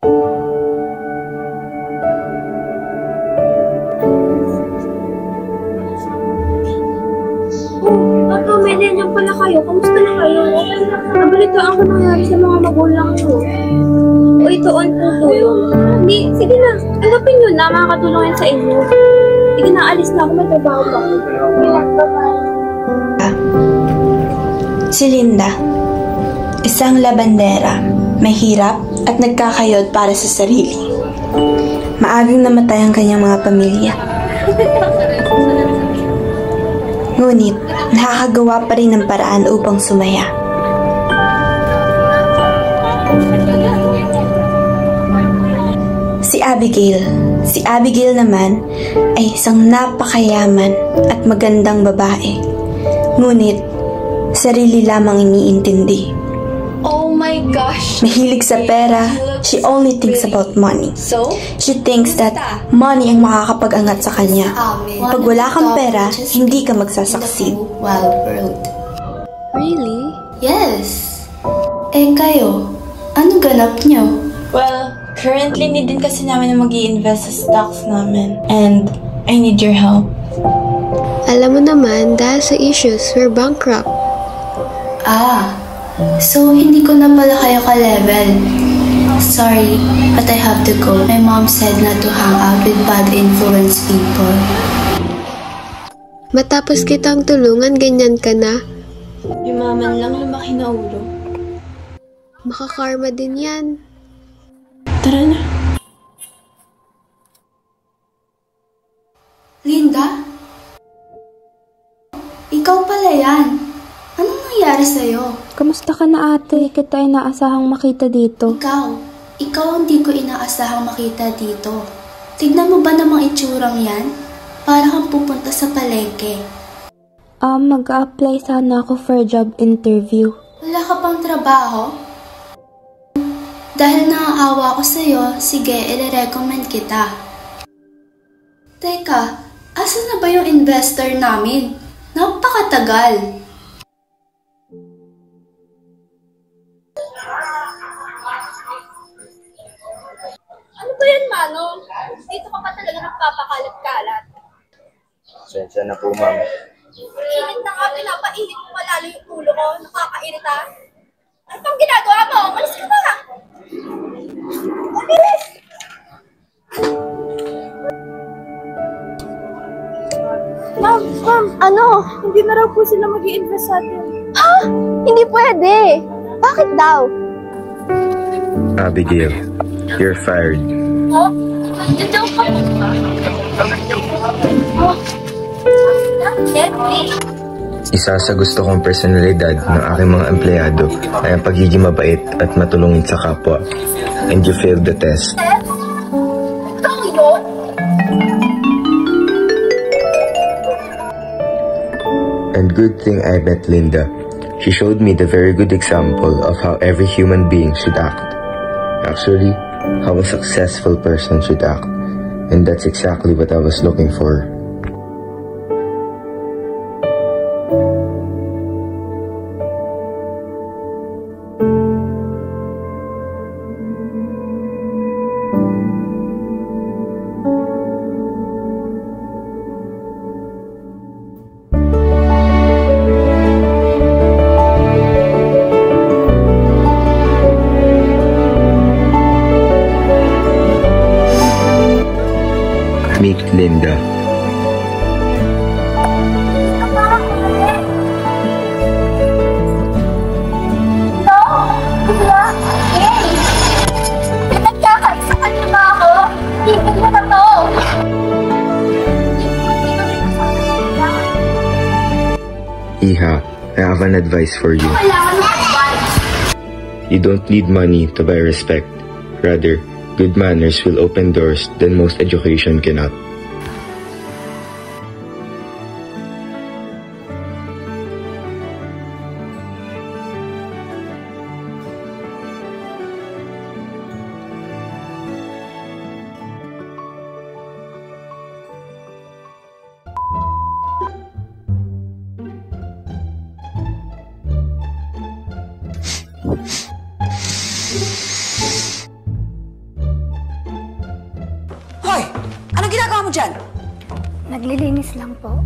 Ato, may ganyan pala kayo. Kamusta na kayo? Nabalitaan ko nangyari sa mga magulang ko. O ito, on po tulong. Hindi, sige na. Agapin nyo na, makakatulong yan sa inyo. Sige na, alis na ako. May trabaho pa. Si Linda, isang labandera, may hirap at nagkakayod para sa sarili. Maagang namatay ang kanyang mga pamilya. Ngunit, nakakagawa pa rin ng paraan upang sumaya. Si Abigail naman ay isang napakayaman at magandang babae. Ngunit, sarili lamang iniintindi. Oh my gosh! Mahilig sa pera, she only thinks about money. So? She thinks that money ang makakapag-angat sa kanya. Pag wala kang pera, hindi ka magsasucceed. Wild world. Really? Yes! Eh kayo, ano ganap nyo? Well, currently need din kasi namin na mag-i-invest sa stocks namin. And I need your help. Alam mo naman, dahil sa issues, we're bankrupt. So hindi ko na pala kayo ka-level. Sorry, but I have to go. My mom said not to hang out with bad influence people. Matapos kitang tulungan, ganyan ka na. Yumaman lang lumaki na ulo. Makakarma din yan. Tara na. Linda? Ikaw pala yan. Anong nangyari sa'yo? Kamusta ka na ate? Kita inaasahang makita dito. Ikaw hindi ko inaasahang makita dito. Tignan mo ba namang itsurang yan? Para kang pupunta sa palengke. Mag-a-apply sana ako for job interview. Wala ka pang trabaho? Dahil naaawa ko sa'yo, sige, i-recommend kita. Teka, asan na ba yung investor namin? Napakatagal. Ano ba yan, Manong? Dito ka pa talaga nagpapakalat-kalat. Sensya na po, ma'am. Init na nga, pinapainit mo pa lalo yung ulo ko. Nakakairita. Ano pang ginagawa mo? Malis ka na! Malis! Ma'am, ano? Hindi na raw po sila mag-i-invest sa atin. Hindi pwede! Bakit daw? Abigail, you're fired. Joke ka mo. Isa sa gusto kong personalidad ng aking mga empleyado ay ang pagiging mabait at matulungin sa kapwa. And you failed the test. Ikaw yun? And good thing I met Linda. She showed me the very good example of how every human being should act. Actually, how a successful person should act. And that's exactly what I was looking for. Meet Linda. Iha, I have an advice for you. You don't need money to buy respect. Rather, good manners will open doors that most education cannot. Anong ginagawa mo dyan? Naglilinis lang po.